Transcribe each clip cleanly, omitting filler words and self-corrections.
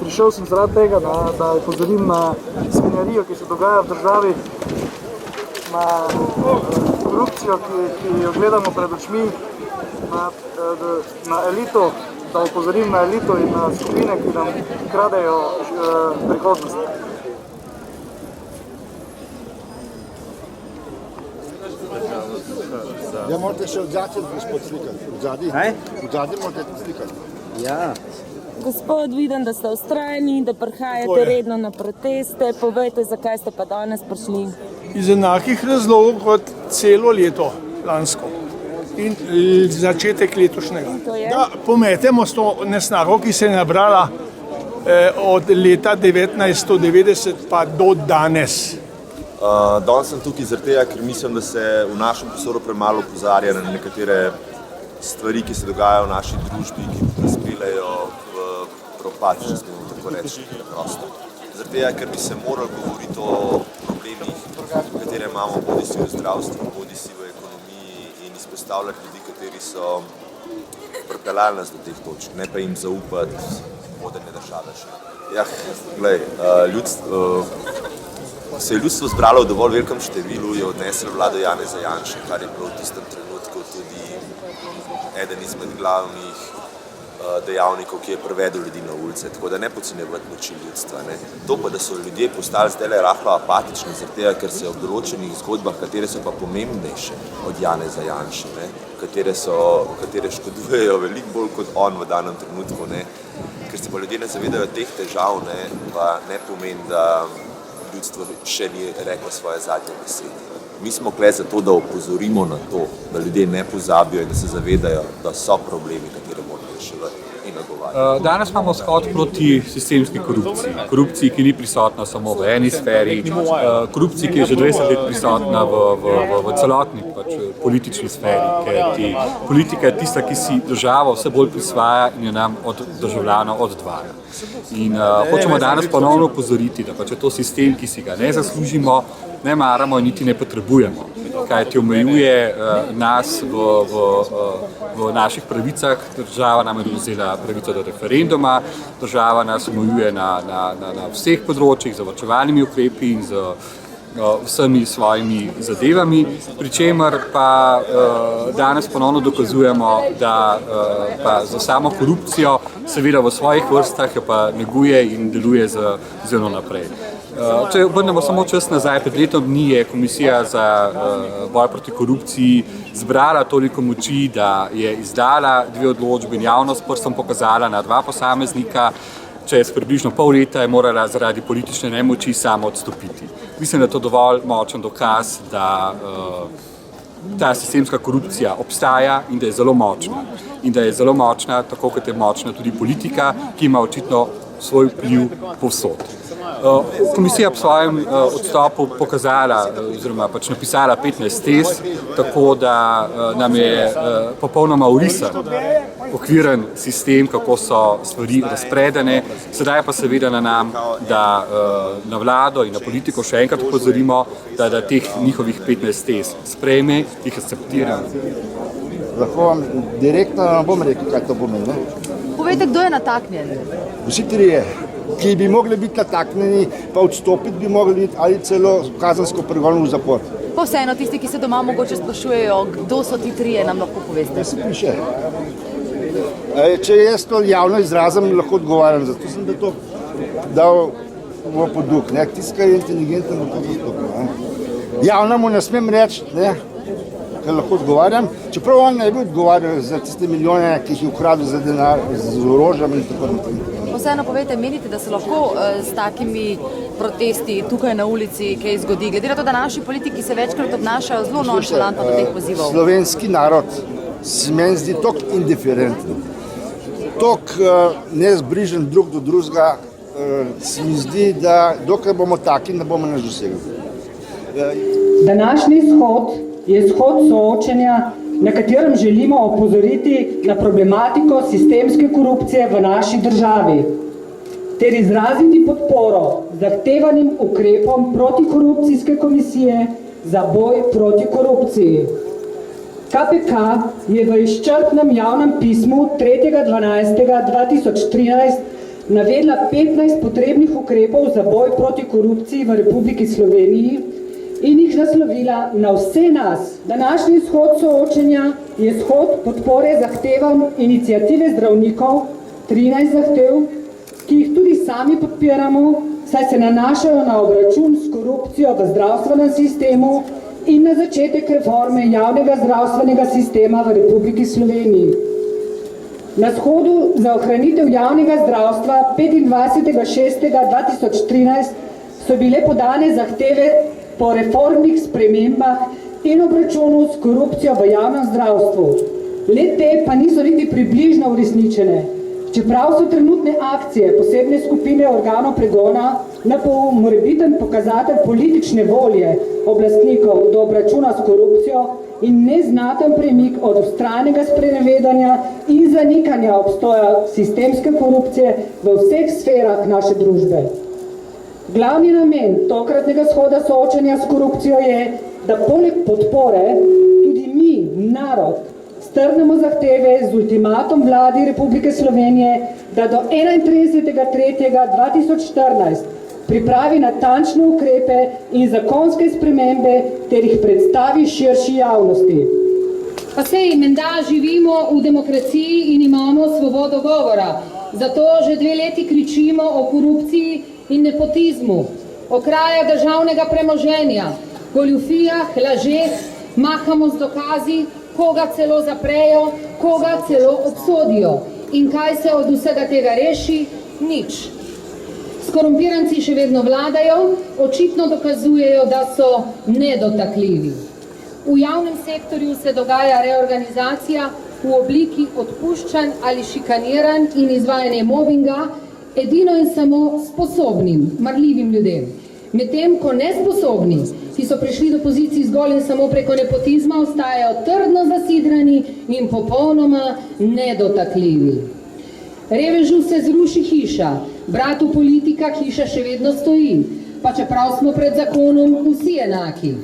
prišel sem zaradi tega, da opozorim na svinjarijo, ki se dogaja v državi, na korupcijo, ki jo gledamo pred očmi, na elito, da opozorim na elito in na skupine, ki nam kradejo prihodnost. Ja, morate še odzadnji, gospod, slikati. Odzadnji morate slikati. Ja. Gospod, vidim, da ste vztrajni, da prihajate redno na proteste. Povejte, zakaj ste pa danes prišli? Iz enakih razlogov kot celo leto lansko in začetek letošnjega. Da pometemo s to nesnago, ki se je nabrala od leta 1990 pa do danes. Danes sem tukaj zaradi tega, ker mislim, da se v našem prostoru premalo opozarja na nekatere stvari, ki se dogajajo v naši družbi, ki nas peljejo v propad, če smemo tako reči, preprosto. Zaradi tega, ker bi se morali govoriti o problemih, katere imamo bodisi v zdravstvu, bodisi v ekonomiji in izpostavljati ljudi, kateri so pripeljali nas do teh točk, ne pa jim zaupati vodenje države še. Ja, glej, se je ljudstvo zbralo v dovolj velikem številu, je odnesel vlado Janeza Janše, kar je bilo v tistem trenutku tudi eden izmed glavnih dejavnikov, ki je privedel ljudi na ulice, tako da ne podcenjevati moči ljudstva. To pa, da so ljudje postali zdaj rahlo apatični, zaradi tega, ker se ob določenih zgodbah, katere so pa pomembnejše od Janeza Janše, katere škodujejo veliko bolj kot on v danem trenutku, ker se pa ljudje ne zavedajo teh težav, pa ne pomeni, da ljudstvo še ni reklo svoje zadnje besede. Mi smo tukaj zato, da opozorimo na to, da ljudje ne pozabijo in da se zavedajo, da so problemi, katere moramo reševati in nagovarjati. Danes imamo shod proti sistemski korupciji. Korupciji, ki ni prisotna samo v eni sferi, korupciji, ki je že 20 let prisotna v celotni politični sferi, ker politika je tista, ki si državo vse bolj prisvaja in jo nam od državljanov oddvaja. In hočemo danes ponovno opozoriti, da pač je to sistem, ki si ga ne zaslužimo, ne maramo in niti ne potrebujemo, kaj ti omejuje nas v naših pravicah. Država nam je odvzela pravico do referenduma, država nas omejuje na vseh področjih z varčevalnimi ukrepi in z vsemi svojimi zadevami, pri čemer pa danes ponovno dokazujemo, da pa za samo korupcijo seveda v svojih vrstah jo pa neguje in deluje zelo naprej. Če obrnemo samo čas nazaj, pred letom dni je Komisija za boj proti korupciji zbrala toliko moči, da je izdala 2 odločbe in javnost prstom pokazala na 2 posameznika. Čez približno pol leta je morala zaradi politične nemoči sama odstopiti. Mislim, da je to dovolj močen dokaz, da ta sistemska korupcija obstaja in da je zelo močna. In da je zelo močna, tako kot je močna tudi politika, ki ima očitno svoj vpliv povsod. Komisija po svojem odstopu pokazala oziroma pač napisala 15 tez, tako da nam je popolnoma urisan okviren sistem, kako so stvari razpredene. Sedaj pa seveda na nam, da na vlado in na politiko še enkrat upozorimo, da teh njihovih 15 tez sprejme, jih akceptira. Lahko vam direktno bom rekel, kaj to pomeni. Povejte, kdo je nataknjen? Vsi trije, ki bi mogli biti nataknjeni, pa odstopiti bi mogli biti ali celo kazensko pregonjeni v zapor. Pa vseeno, tisti, ki se doma mogoče sprašujejo, kdo so ti trije, nam lahko poveste. Da se piše. Če jaz to javno izrazim, lahko odgovarjam, zato sem to dal v poduk. Tisti, ki je inteligenten, bo to zastopil. Javno mu ne smem reči, ker lahko odgovarjam, čeprav on ne bi odgovarjal za tiste milijone, ki jih je ukradil za denar, z orožjem in tako naprej. Vseeno povejte, menite, da se lahko s takimi protesti tukaj na ulici kaj zgodi? Glede na to, da naši politiki se večkrat obnašajo zelo nonšalantno do teh pozivov. Slovenski narod se meni zdi toliko indiferenten, toliko nezbrižen drug do drugega, se mi zdi, da dokaj bomo taki, ne bomo nič dosegli. Današnji shod je shod soočenja, na katerem želimo opozoriti na problematiko sistemske korupcije v naši državi ter izraziti podporo zahtevanim ukrepom protikorupcijske komisije za boj proti korupciji. KPK je v izčrpnem javnem pismu 3.12.2013 navedla 15 potrebnih ukrepov za boj proti korupciji v Republiki Sloveniji in jih naslovila na vse nas. Današnji shod soočenja je shod podpore zahtevam iniciative zdravnikov, 13 zahtev, ki jih tudi sami podpiramo, saj se nanašajo na obračun s korupcijo v zdravstvenem sistemu in na začetek reforme javnega zdravstvenega sistema v Republiki Sloveniji. Na shodu za ohranitev javnega zdravstva 25.6.2013 so bile podane zahteve po reformnih spremembah in obračunu s korupcijo v javnem zdravstvu. Le-te pa niso niti približno uresničene. Čeprav so trenutne akcije posebne skupine organov pregona NPU morebiten pokazatelj politične volje oblastnikov do obračuna s korupcijo in neznaten premik od vztrajnega sprenevedanja in zanikanja obstoja sistemske korupcije v vseh sferah naše družbe. Glavni namen tokratnega shoda soočanja s korupcijo je, da poleg podpore tudi mi, narod, strnemo zahteve z ultimatom vladi Republike Slovenije, da do 31.3.2014 pripravi natančne ukrepe in zakonske spremembe ter jih predstavi širši javnosti. Pa sej, menda živimo v demokraciji in imamo svobodo govora. Zato že 2 leti kričimo o korupciji in nepotizmu, o kraja državnega premoženja, goljufijah, lažeh, mahamo z dokazi, koga celo zaprejo, koga celo obsodijo. In kaj se od vsega tega reši? Nič. Skorumpiranci še vedno vladajo, očitno dokazujejo, da so nedotakljivi. V javnem sektorju se dogaja reorganizacija v obliki odpuščanj ali šikaniranj in izvajanje mobinga edino in samo sposobnim, marljivim ljudem. Medtem ko nesposobni, ki so prišli do pozicij zgolj in samo preko nepotizma, ostajajo trdno zasidrani in popolnoma nedotakljivi. Revežu se zruši hiša, bratu politika hiša še vedno stoji, pa čeprav smo pred zakonom vsi enaki.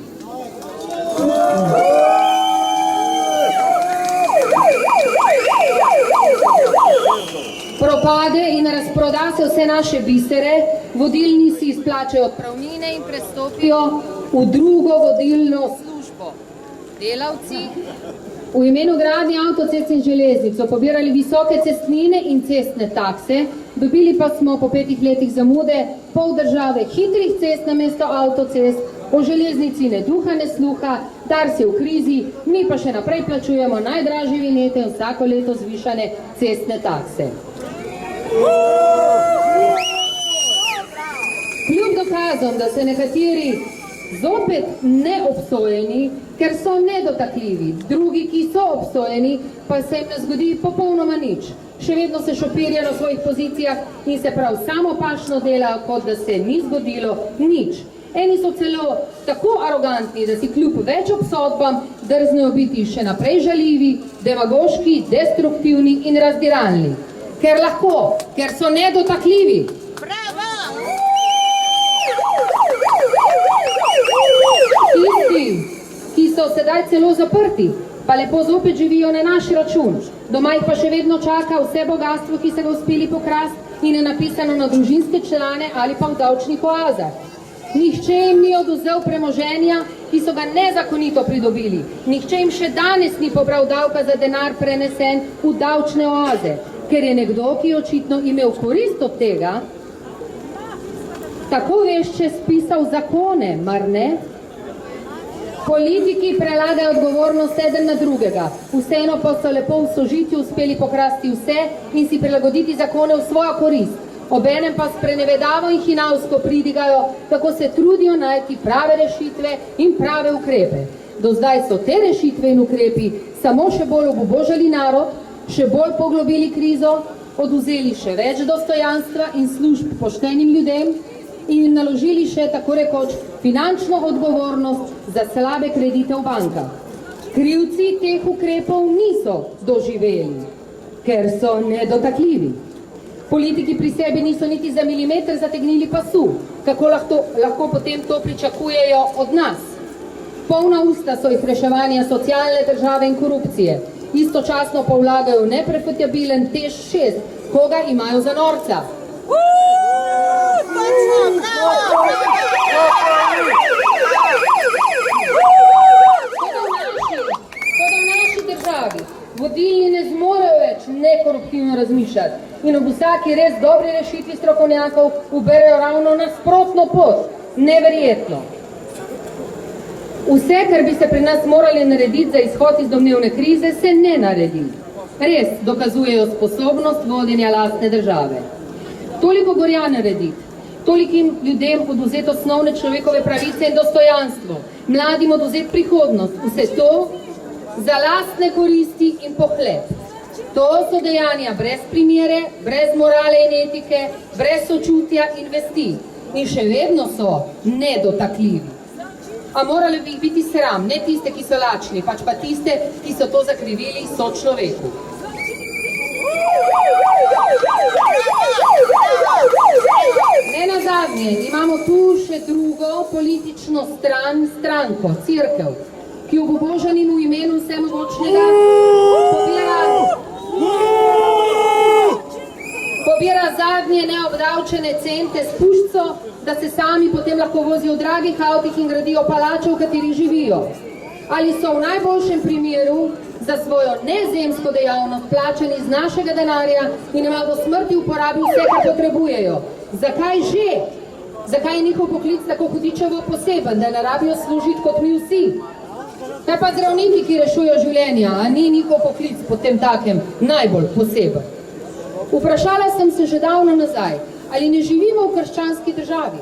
Propade in razproda se vse naše bisere, vodilni si izplačajo odpravnine in prestopijo v drugo vodilno službo. Delavci v imenu gradnje avtocest in železnic so pobirali visoke cestnine in cestne takse, dobili pa smo po 5 letih zamude pol države hitrih cest namesto avtocest, o železnici ne duha ne sluha, Dars je v krizi, mi pa še naprej plačujemo najdražje vinjete in vsako leto zvišane cestne takse. Kljub dokazom, da se nekateri zopet neobsojeni, ker so nedotakljivi, drugi, ki so obsojeni, pa se jim ne zgodi popolnoma nič. Še vedno se šopirja na svojih pozicijah in se prav samopašno delajo, kot da se ni zgodilo nič. Eni so celo tako arogantni, da si kljub več obsodbam drznejo biti še naprej žaljivi, demagoški, destruktivni in razdiralni. Ker lahko, ker so nedotakljivi. Tisti, ki so sedaj celo zaprti, pa lepo zopet živijo na naš račun. Doma jih pa še vedno čaka vse bogatstvo, ki se ga uspeli pokrasti in je napisano na družinske člane ali pa v davčnih oazah. Nihče jim ni oduzel premoženja, ki so ga nezakonito pridobili. Nihče jim še danes ni pobral davka za denar prenesen v davčne oaze, ker je nekdo, ki je očitno imel korist od tega, tako vešče spisal zakone, mar ne? Politiki prelagajo odgovornost eden na drugega, vseeno pa so lepo v sožitju uspeli pokrasti vse in si prilagoditi zakone v svojo korist. Obenem pa sprenevedavo in hinavsko pridigajo, kako se trudijo najti prave rešitve in prave ukrepe. Do zdaj so te rešitve in ukrepi samo še bolj obubožali narod, še bolj poglobili krizo, odvzeli še več dostojanstva in služb poštenim ljudem in naložili še tako rekoč finančno odgovornost za slabe kredite v bankah. Krivci teh ukrepov niso doživeli, ker so nedotakljivi. Politiki pri sebi niso niti za milimeter zategnili pasu, kako lahko potem to pričakujejo od nas. Polna usta so jih reševanja socialne države in korupcije, istočasno pa vlagajo neprofitabilen TEŠ 6, koga imajo za norca. Vodilni ne zmorejo več nekoruptivno razmišljati in ob vsaki res dobri rešitvi strokovnjakov uberejo ravno nasprotno pot. Neverjetno. Vse, kar bi se pri nas morali narediti za izhod iz domnevne krize, se ne naredi. Res dokazujejo sposobnost vodenja lastne države. Toliko gorja narediti, tolikim ljudem oduzeti osnovne človekove pravice in dostojanstvo, mladim oduzeti prihodnost, vse to za lastne koristi in pohlep. To so dejanja brez primere, brez morale in etike, brez sočutja in vesti. In še vedno so nedotakljivi. A morali bi jih biti sram, ne tiste, ki so lačni, pač pa tiste, ki so to zakrivili sočloveku. Ne nazadnje, imamo tu še drugo politično stranko, Cerkev, ki obubožanim v imenu vsemogočnega pobira zadnje neobdavčene cente s puščo, da se sami potem lahko vozijo v dragih avtih in gradijo palače, v katerih živijo. Ali so v najboljšem primeru za svojo nezemsko dejavnost plačani iz našega denarja in ima do smrti uporabil vse, kar potrebujejo. Zakaj že? Zakaj je njihov poklic tako hudičevo poseben, da ne rabijo služiti kot mi vsi? Kaj pa zdravniki, ki rešujejo življenja, a ni njihov poklic potem takem najbolj poseben? Vprašala sem se že davno nazaj, ali ne živimo v krščanski državi?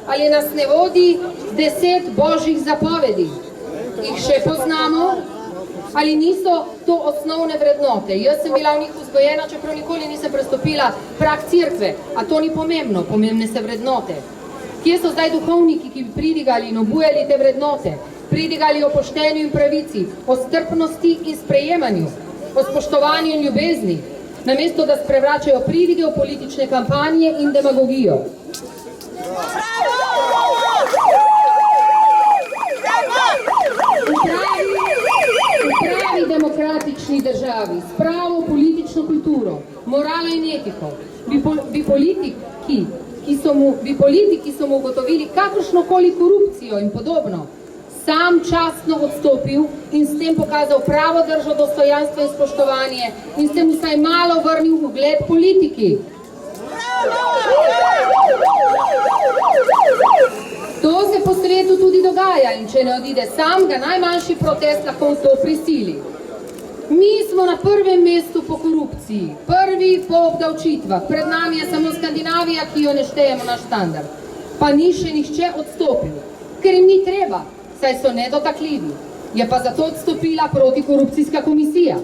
Ali nas ne vodi 10 božjih zapovedi? Jih še poznamo? Ali niso to osnovne vrednote? Jaz sem bila v njih vzgojena, čeprav nikoli nisem prestopila prag cerkve, a to ni pomembno, pomembne se vrednote. Kje so zdaj duhovniki, ki bi pridigali in obujali te vrednote? Pridigali o poštenju in pravici, o strpnosti in sprejemanju, o spoštovanju in ljubezni, namesto da sprevračajo pridige v politične kampanje in demagogijo. V pravi demokratični državi, s pravo politično kulturo, moralo in etiko, bi politiki, ki so mu ugotovili kakršnokoli korupcijo in podobno, sam častno odstopil in s tem pokazal pravo držo, dostojanstvo in spoštovanje in s tem vsaj malo vrnil ugled politiki. To se po svetu tudi dogaja in če ne odide sam, ga najmanjši protest lahko v to prisili. Mi smo na prvem mestu po korupciji, prvi po obdavčitvah, pred nami je samo Skandinavija, ki jo ne štejemo naš standard. Pa ni še nihče odstopil, ker jim ni treba, saj so nedotakljivi. Je pa zato odstopila protikorupcijska komisija. In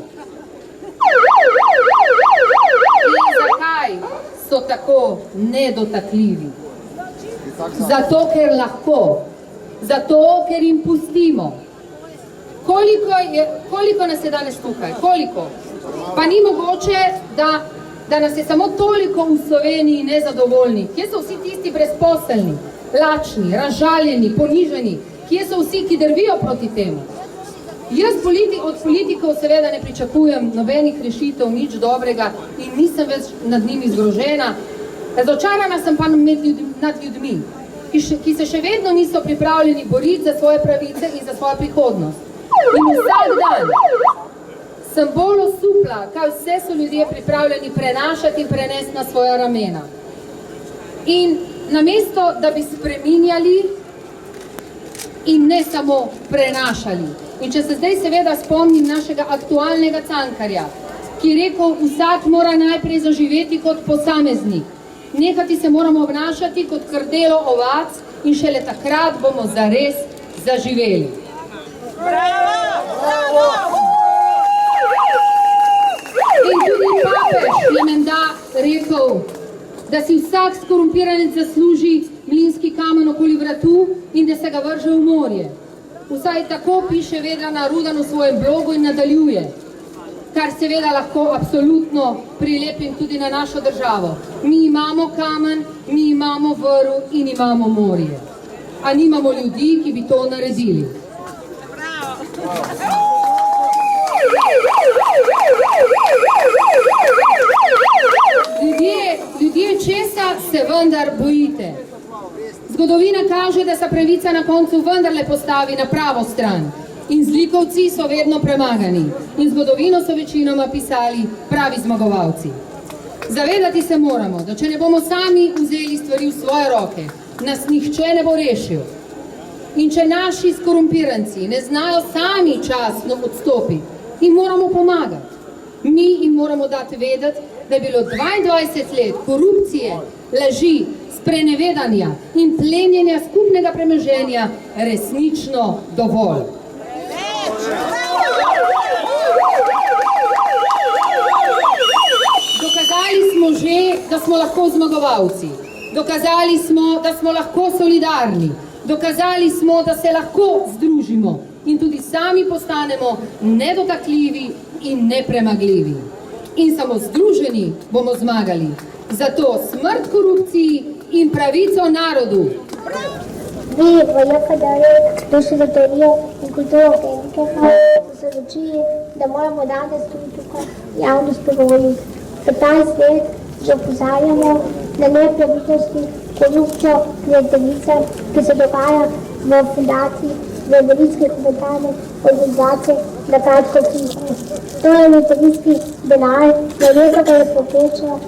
zakaj so tako nedotakljivi? Zato, ker lahko. Zato, ker jim pustimo. Koliko nas je danes tukaj? Koliko? Pa ni mogoče, da nas je samo toliko v Sloveniji nezadovoljni. Kje so vsi tisti brezposelni, lačni, razžaljeni, poniženi? Kje so vsi, ki drvijo proti temu? Jaz od politikov seveda ne pričakujem nobenih rešitev, nič dobrega in nisem več nad njimi zgrožena. Razočarana sem pa nad ljudmi, ki se še vedno niso pripravljeni boriti za svoje pravice in za svojo prihodnost. In vsak dan sem bolj osupla, kaj vse so ljudje pripravljeni prenašati in prenesti na svoja ramena. In namesto, da bi spreminjali in ne samo prenašali. In če se zdaj seveda spomnim našega aktualnega Cankarja, ki je rekel, vsak mora najprej zaživeti kot posameznik. Nehati se moramo obnašati kot krdelo ovac in šele takrat bomo zares zaživeli. In tudi papež je menda rekel, da si vsak skorumpiranec zasluži mlinski kamen okoli vratu in da se ga vrže v morje. Vsaj tako piše Vedrana Rudan v svojem blogu in nadaljuje, kar seveda lahko absolutno prilepim tudi na našo državo. Mi imamo kamen, mi imamo vrv in imamo morje. A nimamo ljudi, ki bi to naredili. Ljudje česa se vendar bojite? Zgodovina kaže, da se pravica na koncu vendarle postavi na pravo stran in zlikovci so vedno premagani in zgodovino so večinoma pisali pravi zmagovalci. Zavedati se moramo, da če ne bomo sami vzeli stvari v svoje roke, nas nihče ne bo rešil. In če naši skorumpiranci ne znajo sami časno odstopiti, jim moramo pomagati. Mi jim moramo dati vedeti, da je bilo 22 let korupcije, laži, sprenevedanja in plenjenja skupnega premoženja resnično dovolj. Dokazali smo že, da smo lahko zmagovalci. Dokazali smo, da smo lahko solidarni. Dokazali smo, da se lahko združimo in tudi sami postanemo nedotakljivi in nepremagljivi. In samo združeni bomo zmagali. Zato smrt korupciji in pravico narodu. Vi v JKD-ju dušili teorijo in kulturo Henrika, so se odločili, da moramo danes tudi tukaj javno spregovoriti. 15 let že opozarjamo na nepravilnosti, korupcijo, klientelice, ki se dogaja v fundaciji, v invalidskih humanitarnih organizacij, na kratko tiho. To je invalidski denar, na leto ga je povprečno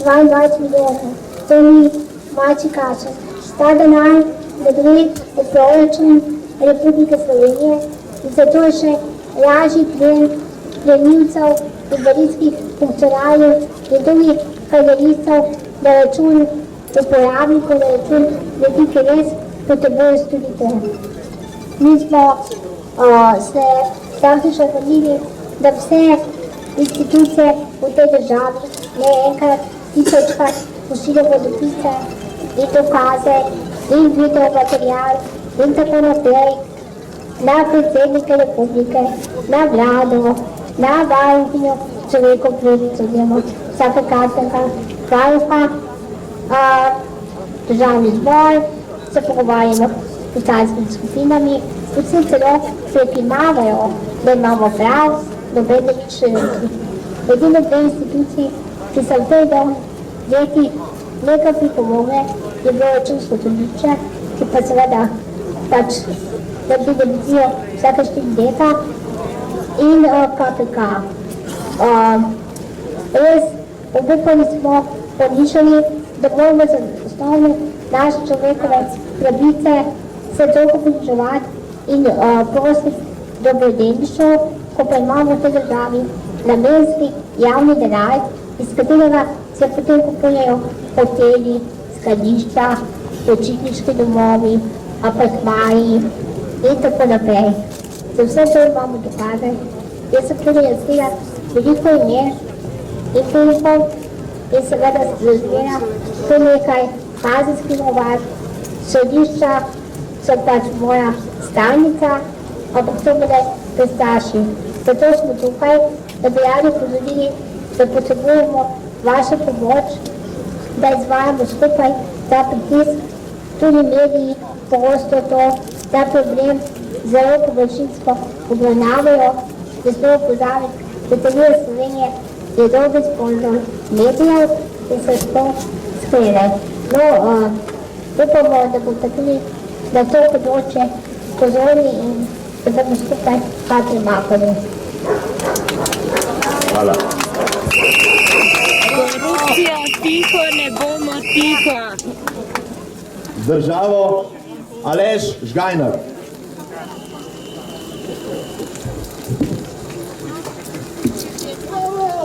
22 milijonov. To ni mači kača. Ta denar ne gre v proračun Republike Slovenije in zato je še lažji plenilcev, invalidskih funkcionarjev in drugih karieristov na račun uporabnikov, na račun ljudi, ki res potrebujejo storitev. Mi smo se praktično vrnili, da vse institucije v tej državi ne enkrat, tisočkrat pošiljamo dopise in dokaze in video material in tako naprej na predsednike republike, na vlado, na varuhinjo človekov pravic oziroma vsakokratnega varuha, državni zbor, se pogovarjamo s poslanskimi skupinami, vsi celo prikimavajo, da imamo prav, nobene nič ne reki. Edine dve instituciji, ki so v tej letih nekaj pripomogli, je bilo Računsko sodišče, ki pa seveda pač naredi revizijo vsake 4 leta in KPK. Res obupali smo, pomišljali, da moramo za osnovne naše človekove pravice se toliko približevati in prositi dobrodelništvo, ko pa imamo v tej državi namenski javni denar, iz katerega se potem kupujejo hoteli, skladišča, počitniški domovi, apartmaji in tako naprej. Za vse to imamo dokaze. Jaz sem tudi razvila veliko imen in filmov in seveda razvila tudi nekaj kazenskih ovadb. Sodišča so pač moja stalnica, ampak to bodo prestaši. Zato smo tukaj, da bi radi opozorili, da potrebujemo vašo pomoč, da izvajamo skupaj ta pritisk, tudi mediji pogosto ta problem zelo površinsko obravnavajo, da smo pozaviti, da Televizija Slovenije je dober sponzor medijev in se s to sklede. No, upamo, da boste tudi na to področje pozorni in da bomo skupaj kaj premakali. Hvala. Korupcija tiho, ne bomo tiho. Državo Aleš Žgajnar.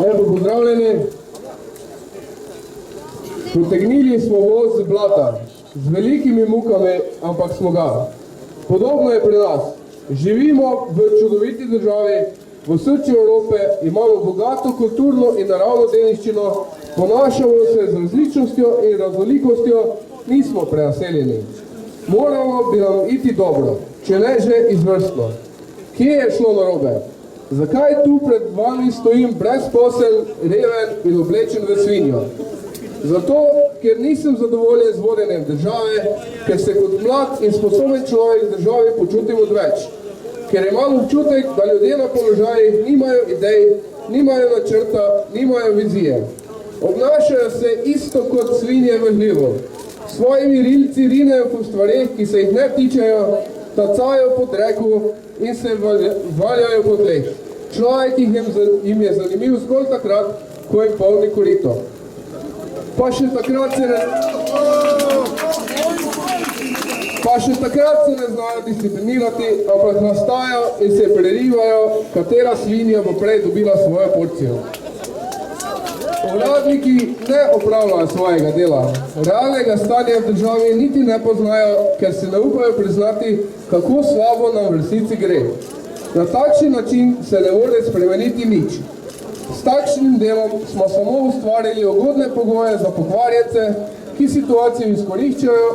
Lepo pozdravljeni. Potegnili smo voz z blata, z velikimi mukami, ampak smo ga. Podobno je pri nas. Živimo v čudoviti državi, v srcu Evrope, imamo bogato kulturno in naravno dediščino, ponašamo se z različnostjo in raznolikostjo, nismo prenaseljeni. Moramo bi nam iti dobro, če ne že izvrstno. Kje je šlo narobe? Zakaj tu pred vami stojim brezposeln, reven in oblečen v svinjo? Zato, ker nisem zadovoljen z vodenjem države, ker se kot mlad in sposoben človek v državi počutim odveč. Ker imam občutek, da ljudje na položajih nimajo idej, nimajo načrta, nimajo vizije. Obnašajo se isto kot svinje v hlevu. svojimi rilci rinejo po stvareh, ki se jih ne tičejo, tacajo po dreku in se valjajo po tleh. Človek jim je zanimiv zgolj takrat, ko jim polni korito. Pa še takrat se ne znajo disciplinirati, ampak nastajajo in se prerivajo, katera svinja bo prej dobila svojo porcijo. Uradniki ne opravljajo svojega dela. Realnega stanja v državi niti ne poznajo, ker se ne upajo priznati, kako slabo nam v resnici gre. Na takšen način se ne more spremeniti nič. S takšnim delom smo samo ustvarili ugodne pogoje za pokvarjence, ki situacijo izkoriščajo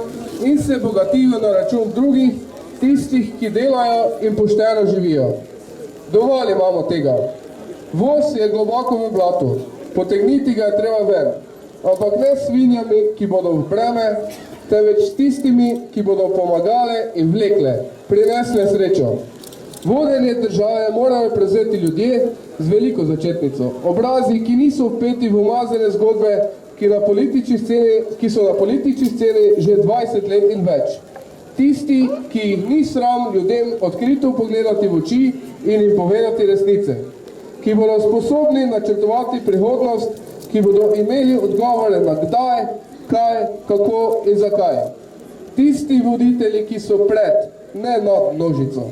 in se bogatijo na račun drugih, tistih, ki delajo in pošteno živijo. Dovolj imamo tega. Voz je globoko v blatu, potegniti ga je treba ven, ampak ne svinjami, ki bodo v breme, temveč tistimi, ki bodo pomagale in vlekle, prinesle srečo. Vodenje države morajo prevzeti ljudje z veliko začetnico, obrazi, ki niso vpeti v umazane zgodbe, ki so na politični sceni že 20 let in več. Tisti, ki jih ni sram ljudem odkrito pogledati v oči in jim povedati resnice, ki bodo sposobni načrtovati prihodnost, ki bodo imeli odgovore na kdaj, kaj, kako in zakaj. Tisti voditelji, ki so pred, ne nad množico,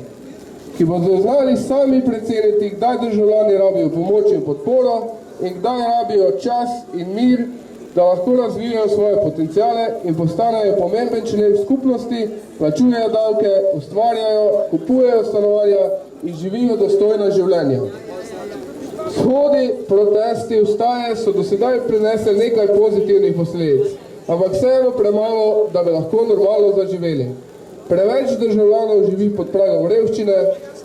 ki bodo znali sami preceniti, kdaj državljani rabijo pomoč in podporo in kdaj rabijo čas in mir, da lahko razvijajo svoje potenciale in postanejo pomemben člen skupnosti, plačujejo davke, ustvarjajo, kupujejo stanovanja in živijo dostojna življenja. Shodi, protesti, vstaje so do sedaj prinesli nekaj pozitivnih posledic, ampak vseeno premalo, da bi lahko normalno zaživeli. Preveč državljanov živi pod pragom revščine,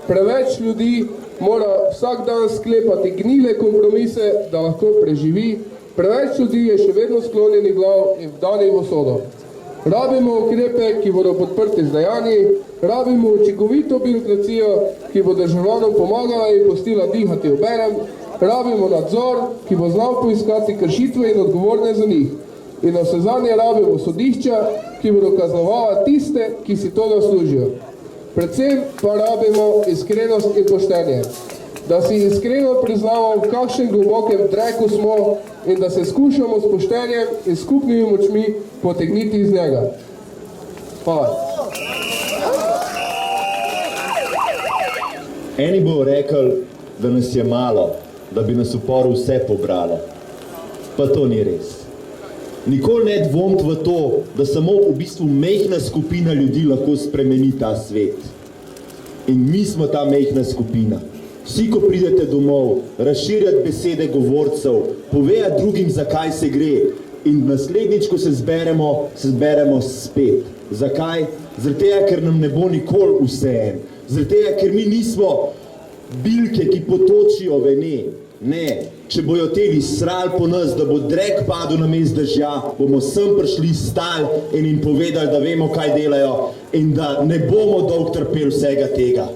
preveč ljudi mora vsak dan sklepati gnile kompromise, da lahko preživi, preveč ljudi je še vedno sklonjenih glav in vdanih v usodo. Rabimo ukrepe, ki bodo podprti z dejanji, rabimo učinkovito birokracijo, ki bo državljanom pomagala in pustila dihati obenem, rabimo nadzor, ki bo znal poiskati kršitve in odgovorne za njih. In navsezadnje rabimo sodišča, ki bodo kaznovala tiste, ki si to zaslužijo. Predvsem pa rabimo iskrenost in poštenje. Da si iskreno priznamo, v kakšnem globokem dreku smo in da se skušamo s poštenjem in skupnimi močmi potegniti iz njega. Hvala. Eni bodo rekli, da nas je malo, da bi nas v uporu vse pobralo. Pa to ni res. Nikoli ne dvomiti v to, da samo v bistvu majhna skupina ljudi lahko spremeni ta svet. In mi smo ta majhna skupina. Vsi, ko pridete domov, razširjati besede govorcev, povedati drugim, zakaj se gre. In naslednjič, ko se zberemo spet. Zakaj? Zaradi tega, ker nam ne bo nikoli vseeno. Zaradi tega, ker mi nismo bilke, ki potočijo vene. Ne, če bojo teli srali po nas, da bo drek padel na mest dežja, bomo sem prišli stali in jim povedali, da vemo, kaj delajo in da ne bomo dolgo trpeli vsega tega.